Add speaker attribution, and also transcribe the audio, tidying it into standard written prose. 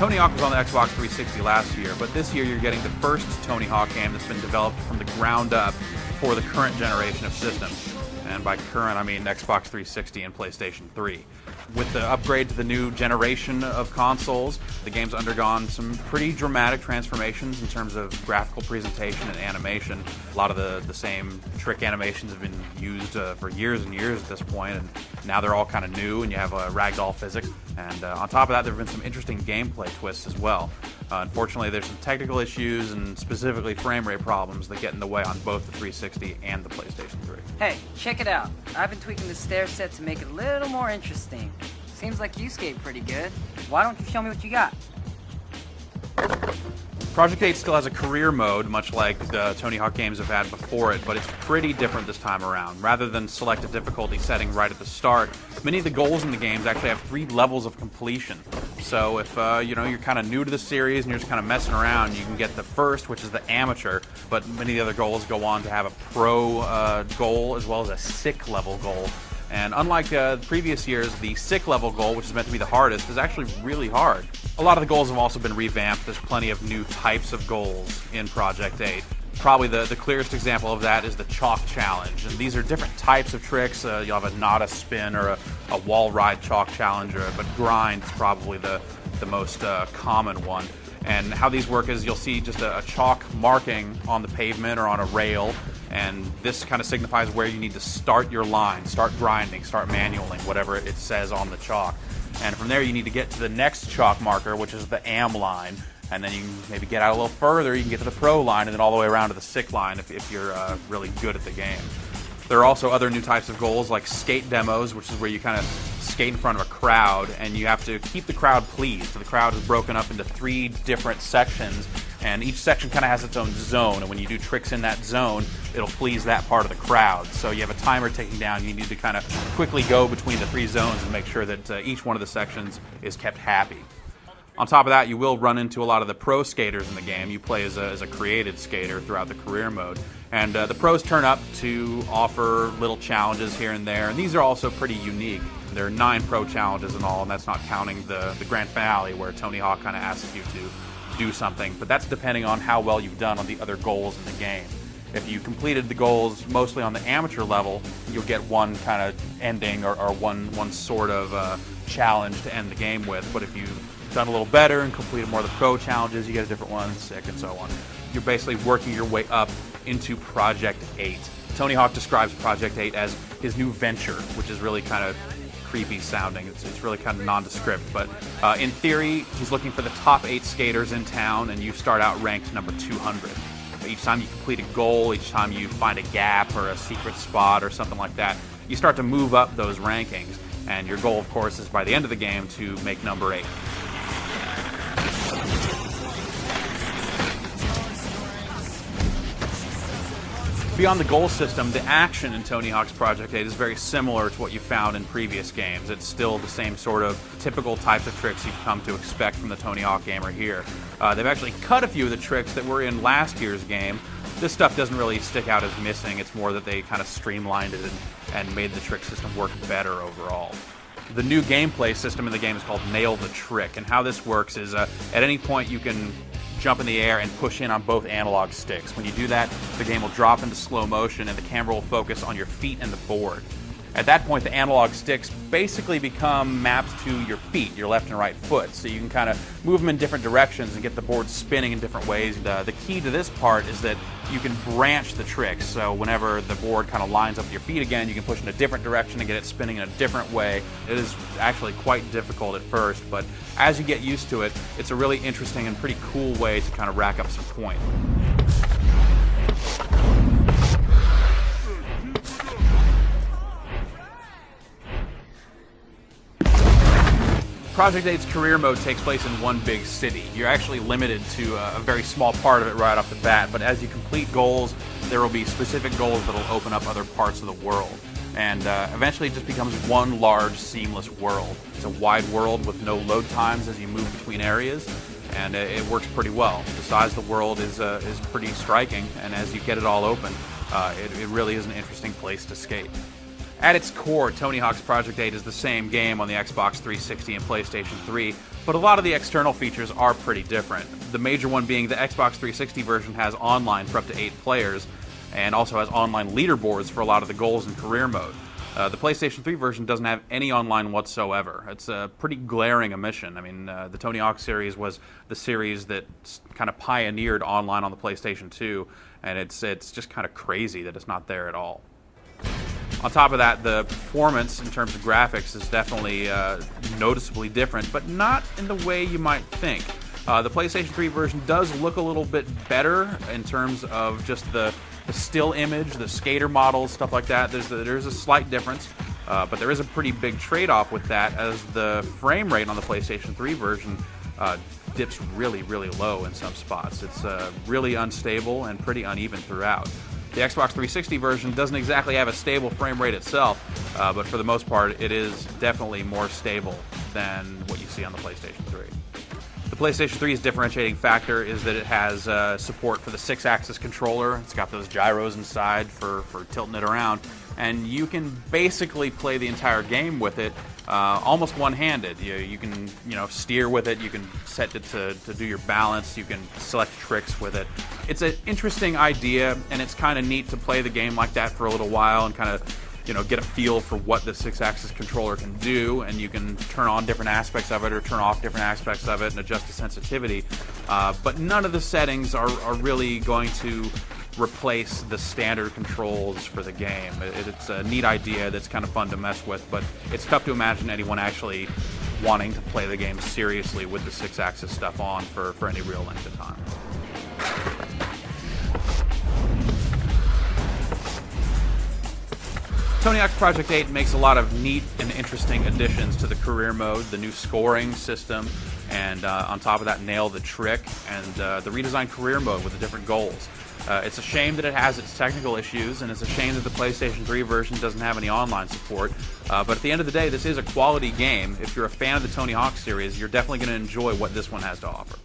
Speaker 1: Tony Hawk was on the Xbox 360 last year, but this year you're getting the first Tony Hawk game that's been developed from the ground up for the current generation of systems. And by current, I mean Xbox 360 and PlayStation 3. With the upgrade to the new generation of consoles, the game's undergone some pretty dramatic transformations in terms of graphical presentation and animation. A lot of the same trick animations have been used for years and years at this point, and now they're all kind of new, and you have ragdoll physics. And on top of that, there have been some interesting gameplay twists as well. Unfortunately, there's some technical issues and specifically frame rate problems that get in the way on both the 360 and the PlayStation 3.
Speaker 2: Hey, check it out. I've been tweaking the stair set to make it a little more interesting. Seems like you skate pretty good. Why don't you show me what you got?
Speaker 1: Project 8 still has a career mode, much like the Tony Hawk games have had before it, but it's pretty different this time around. Rather than select a difficulty setting right at the start, many of the goals in the games actually have 3 levels of completion. So if you're kind of new to the series and you're just kind of messing around, you can get the first, which is the amateur, but many of the other goals go on to have a pro goal as well as a sick level goal. And unlike previous years, the sick level goal, which is meant to be the hardest, is actually really hard. A lot of the goals have also been revamped. There's plenty of new types of goals in Project 8. Probably the clearest example of that is the chalk challenge. And these are different types of tricks. You'll have a nada spin or a wall ride chalk challenge, but grind is probably the most common one. And how these work is you'll see just a chalk marking on the pavement or on a rail, and this kind of signifies where you need to start your line, start grinding, start manualing, whatever it says on the chalk. And from there you need to get to the next chalk marker, which is the am line, and then you can maybe get out a little further, you can get to the pro line, and then all the way around to the sick line if you're really good at the game. There are also other new types of goals like skate demos, which is where you kind of skate in front of a crowd, and you have to keep the crowd pleased. So the crowd is broken up into 3 different sections, and each section kind of has its own zone, and when you do tricks in that zone, it'll please that part of the crowd. So you have a timer ticking down. You need to kind of quickly go between the 3 zones and make sure that each one of the sections is kept happy. On top of that, you will run into a lot of the pro skaters in the game. You play as a created skater throughout the career mode. And the pros turn up to offer little challenges here and there, and these are also pretty unique. There are 9 pro challenges in all, and that's not counting the grand finale where Tony Hawk kind of asks you to do something, but that's depending on how well you've done on the other goals in the game. If you completed the goals mostly on the amateur level, you'll get one kind of ending or one sort of challenge to end the game with, but if you've done a little better and completed more of the pro challenges, you get a different one, sick, and so on. You're basically working your way up into Project 8. Tony Hawk describes Project 8 as his new venture, which is really kind of creepy sounding. It's really kind of nondescript, but in theory, he's looking for the top 8 skaters in town, and you start out ranked number 200. Each time you complete a goal, each time you find a gap or a secret spot or something like that, you start to move up those rankings, and your goal, of course, is by the end of the game to make number 8. Beyond the goal system, the action in Tony Hawk's Project 8 is very similar to what you found in previous games. It's still the same sort of typical types of tricks you've come to expect from the Tony Hawk gamer here. They've actually cut a few of the tricks that were in last year's game. This stuff doesn't really stick out as missing. It's more that they kind of streamlined it and made the trick system work better overall. The new gameplay system in the game is called Nail the Trick, and how this works is at any point you can jump in the air and push in on both analog sticks. When you do that, the game will drop into slow motion and the camera will focus on your feet and the board. At that point, the analog sticks basically become maps to your feet, your left and right foot, so you can kind of move them in different directions and get the board spinning in different ways. The key to this part is that you can branch the tricks, so whenever the board kind of lines up with your feet again, you can push in a different direction and get it spinning in a different way. It is actually quite difficult at first, but as you get used to it, it's a really interesting and pretty cool way to kind of rack up some points. Project 8's career mode takes place in one big city. You're actually limited to a very small part of it right off the bat, but as you complete goals, there will be specific goals that will open up other parts of the world. And eventually it just becomes one large, seamless world. It's a wide world with no load times as you move between areas, and it works pretty well. The size of the world is pretty striking, and as you get it all open, it really is an interesting place to skate. At its core, Tony Hawk's Project 8 is the same game on the Xbox 360 and PlayStation 3, but a lot of the external features are pretty different. The major one being the Xbox 360 version has online for up to 8 players, and also has online leaderboards for a lot of the goals in career mode. The PlayStation 3 version doesn't have any online whatsoever. It's a pretty glaring omission. I mean, the Tony Hawk series was the series that kind of pioneered online on the PlayStation 2, and it's just kind of crazy that it's not there at all. On top of that, the performance in terms of graphics is definitely noticeably different, but not in the way you might think. The PlayStation 3 version does look a little bit better in terms of just the still image, the skater models, stuff like that. There's a slight difference, but there is a pretty big trade-off with that, as the frame rate on the PlayStation 3 version dips really, really low in some spots. It's really unstable and pretty uneven throughout. The Xbox 360 version doesn't exactly have a stable frame rate itself, but for the most part, it is definitely more stable than what you see on the PlayStation 3. The PlayStation 3's differentiating factor is that it has support for the 6-axis controller. It's got those gyros inside for tilting it around, and you can basically play the entire game with it almost one-handed. You can steer with it, you can set it to do your balance, you can select tricks with it. It's an interesting idea, and it's kind of neat to play the game like that for a little while and kind of get a feel for what the 6-axis controller can do, and you can turn on different aspects of it or turn off different aspects of it and adjust the sensitivity. But none of the settings are really going to replace the standard controls for the game. It's a neat idea that's kind of fun to mess with, but it's tough to imagine anyone actually wanting to play the game seriously with the 6-axis stuff on for any real length of time. Tony Hawk's Project 8 makes a lot of neat and interesting additions to the career mode, the new scoring system, and on top of that, Nail the Trick, and the redesigned career mode with the different goals. It's a shame that it has its technical issues, and it's a shame that the PlayStation 3 version doesn't have any online support, but at the end of the day, this is a quality game. If you're a fan of the Tony Hawk series, you're definitely going to enjoy what this one has to offer.